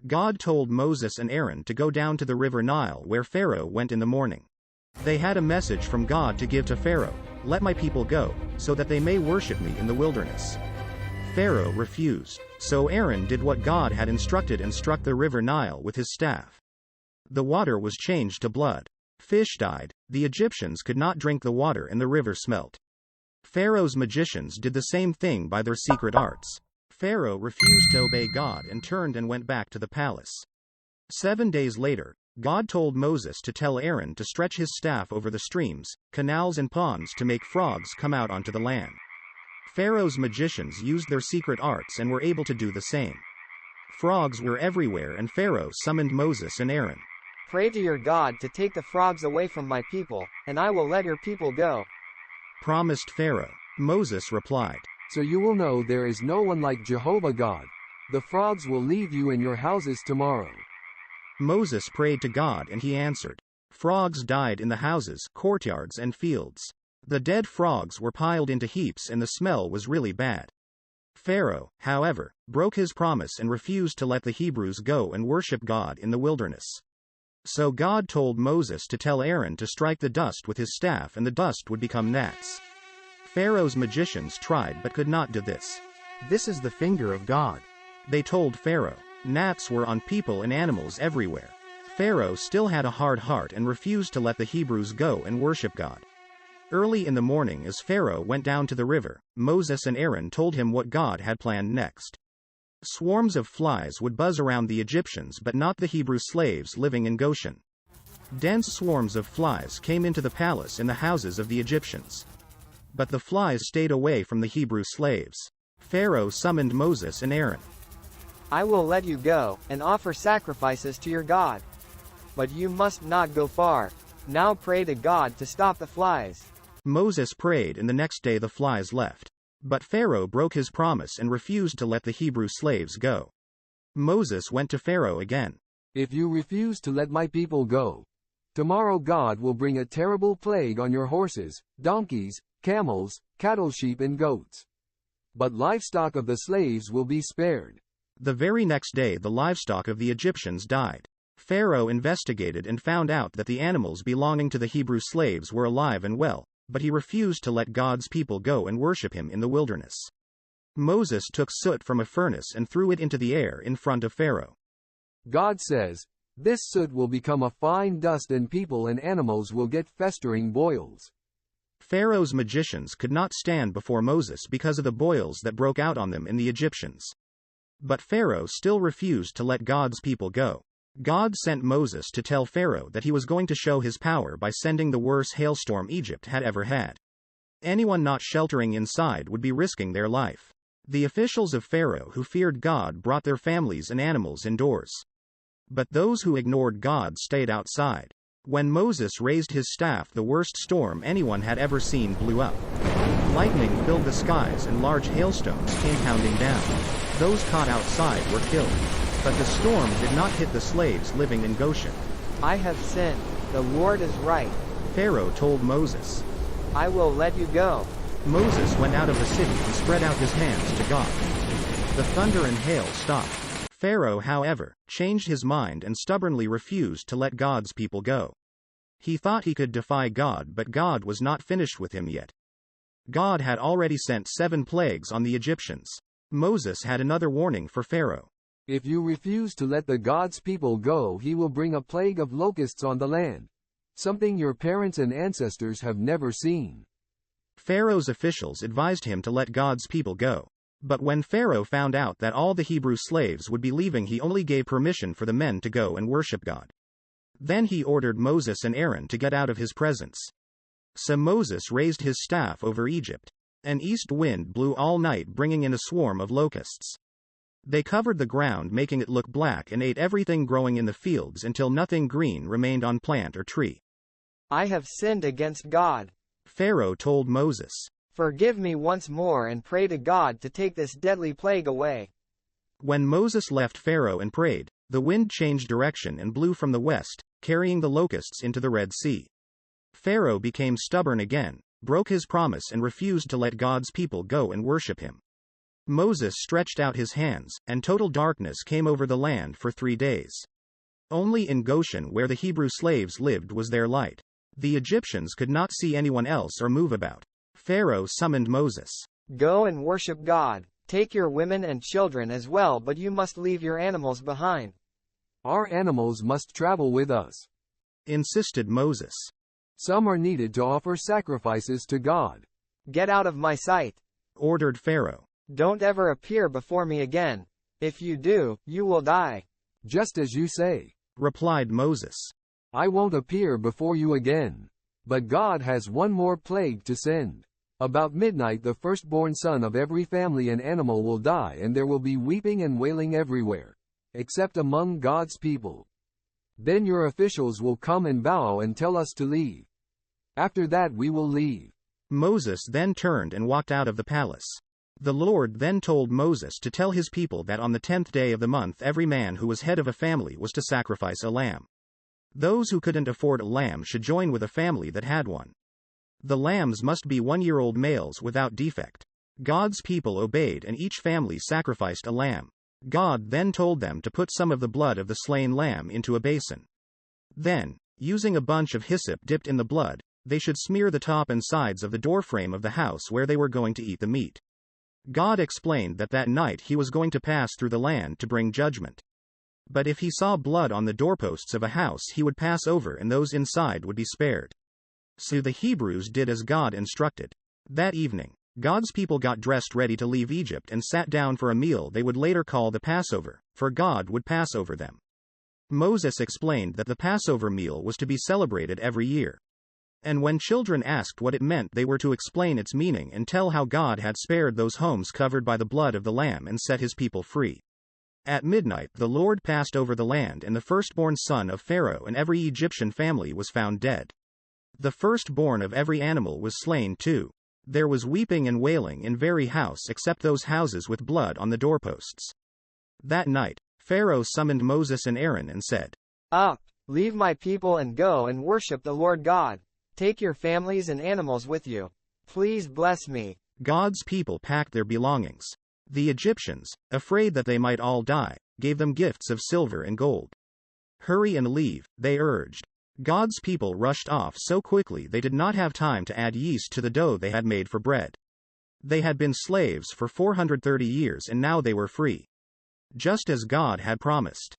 God told Moses and Aaron to go down to the river Nile where Pharaoh went in the morning. They had a message from God to give to Pharaoh: "Let my people go, so that they may worship me in the wilderness." Pharaoh refused, so Aaron did what God had instructed and struck the river Nile with his staff. The water was changed to blood. Fish died, the Egyptians could not drink the water and the river smelt. Pharaoh's magicians did the same thing by their secret arts. Pharaoh refused to obey God and turned and went back to the palace. 7 days later, God told Moses to tell Aaron to stretch his staff over the streams, canals and ponds to make frogs come out onto the land. Pharaoh's magicians used their secret arts and were able to do the same. Frogs were everywhere and Pharaoh summoned Moses and Aaron. "Pray to your God to take the frogs away from my people, and I will let your people go," promised Pharaoh. Moses replied, "So you will know there is no one like Jehovah God. The frogs will leave you in your houses tomorrow." Moses prayed to God and he answered. Frogs died in the houses, courtyards and fields. The dead frogs were piled into heaps and the smell was really bad. Pharaoh, however, broke his promise and refused to let the Hebrews go and worship God in the wilderness. So God told Moses to tell Aaron to strike the dust with his staff and the dust would become gnats. Pharaoh's magicians tried but could not do this. "This is the finger of God," they told Pharaoh. Gnats were on people and animals everywhere. Pharaoh still had a hard heart and refused to let the Hebrews go and worship God. Early in the morning as Pharaoh went down to the river, Moses and Aaron told him what God had planned next. Swarms of flies would buzz around the Egyptians but not the Hebrew slaves living in Goshen. Dense swarms of flies came into the palace and the houses of the Egyptians. But the flies stayed away from the Hebrew slaves. Pharaoh summoned Moses and Aaron. "I will let you go, and offer sacrifices to your God. But you must not go far. Now pray to God to stop the flies." Moses prayed and the next day the flies left. But Pharaoh broke his promise and refused to let the Hebrew slaves go. Moses went to Pharaoh again. "If you refuse to let my people go, tomorrow God will bring a terrible plague on your horses, donkeys, camels, cattle, sheep and goats. But livestock of the slaves will be spared." The very next day the livestock of the Egyptians died. Pharaoh investigated and found out that the animals belonging to the Hebrew slaves were alive and well, but he refused to let God's people go and worship him in the wilderness. Moses took soot from a furnace and threw it into the air in front of Pharaoh. God says, "This soot will become a fine dust and people and animals will get festering boils." Pharaoh's magicians could not stand before Moses because of the boils that broke out on them and the Egyptians. But Pharaoh still refused to let God's people go. God sent Moses to tell Pharaoh that he was going to show his power by sending the worst hailstorm Egypt had ever had. Anyone not sheltering inside would be risking their life. The officials of Pharaoh who feared God brought their families and animals indoors. But those who ignored God stayed outside. When Moses raised his staff, the worst storm anyone had ever seen blew up. Lightning filled the skies and large hailstones came pounding down. Those caught outside were killed. But the storm did not hit the slaves living in Goshen. "I have sinned. The Lord is right. Pharaoh told Moses. I will let you go." Moses went out of the city and spread out his hands to God. The thunder and hail stopped. Pharaoh, however, changed his mind and stubbornly refused to let God's people go. He thought he could defy God, but God was not finished with him yet. God had already sent 7 plagues on the Egyptians. Moses had another warning for Pharaoh. "If you refuse to let the God's people go, he will bring a plague of locusts on the land, something your parents and ancestors have never seen." Pharaoh's officials advised him to let God's people go. But when Pharaoh found out that all the Hebrew slaves would be leaving, he only gave permission for the men to go and worship God. Then he ordered Moses and Aaron to get out of his presence. So Moses raised his staff over Egypt. An east wind blew all night, bringing in a swarm of locusts. They covered the ground, making it look black, and ate everything growing in the fields until nothing green remained on plant or tree. "I have sinned against God," Pharaoh told Moses. "Forgive me once more and pray to God to take this deadly plague away." When Moses left Pharaoh and prayed, the wind changed direction and blew from the west, carrying the locusts into the Red Sea. Pharaoh became stubborn again, broke his promise and refused to let God's people go and worship him. Moses stretched out his hands, and total darkness came over the land for 3 days. Only in Goshen, where the Hebrew slaves lived, was there light. The Egyptians could not see anyone else or move about. Pharaoh summoned Moses. Go and worship God. Take your women and children as well, but you must leave your animals behind. Our animals must travel with us, insisted Moses. Some are needed to offer sacrifices to God. Get out of my sight, ordered Pharaoh. Don't ever appear before me again. If you do, you will die. Just as you say, replied Moses. I won't appear before you again. But God has one more plague to send. About midnight the firstborn son of every family and animal will die, and there will be weeping and wailing everywhere, except among God's people. Then your officials will come and bow and tell us to leave. After that we will leave. Moses then turned and walked out of the palace. The Lord then told Moses to tell his people that on the 10th day of the month every man who was head of a family was to sacrifice a lamb. Those who couldn't afford a lamb should join with a family that had one. The lambs must be 1-year-old males without defect. God's people obeyed, and each family sacrificed a lamb. God then told them to put some of the blood of the slain lamb into a basin. Then, using a bunch of hyssop dipped in the blood, they should smear the top and sides of the doorframe of the house where they were going to eat the meat. God explained that that night he was going to pass through the land to bring judgment. But if he saw blood on the doorposts of a house, he would pass over and those inside would be spared. So the Hebrews did as God instructed. That evening, God's people got dressed ready to leave Egypt and sat down for a meal they would later call the Passover, for God would pass over them. Moses explained that the Passover meal was to be celebrated every year. And when children asked what it meant, they were to explain its meaning and tell how God had spared those homes covered by the blood of the Lamb and set his people free. At midnight the Lord passed over the land, and the firstborn son of Pharaoh and every Egyptian family was found dead. The firstborn of every animal was slain too. There was weeping and wailing in every house except those houses with blood on the doorposts. That night, Pharaoh summoned Moses and Aaron and said, Up, leave my people and go and worship the Lord God. Take your families and animals with you. Please bless me. God's people packed their belongings. The Egyptians, afraid that they might all die, gave them gifts of silver and gold. Hurry and leave, they urged. God's people rushed off so quickly they did not have time to add yeast to the dough they had made for bread. They had been slaves for 430 years and now they were free. Just as God had promised.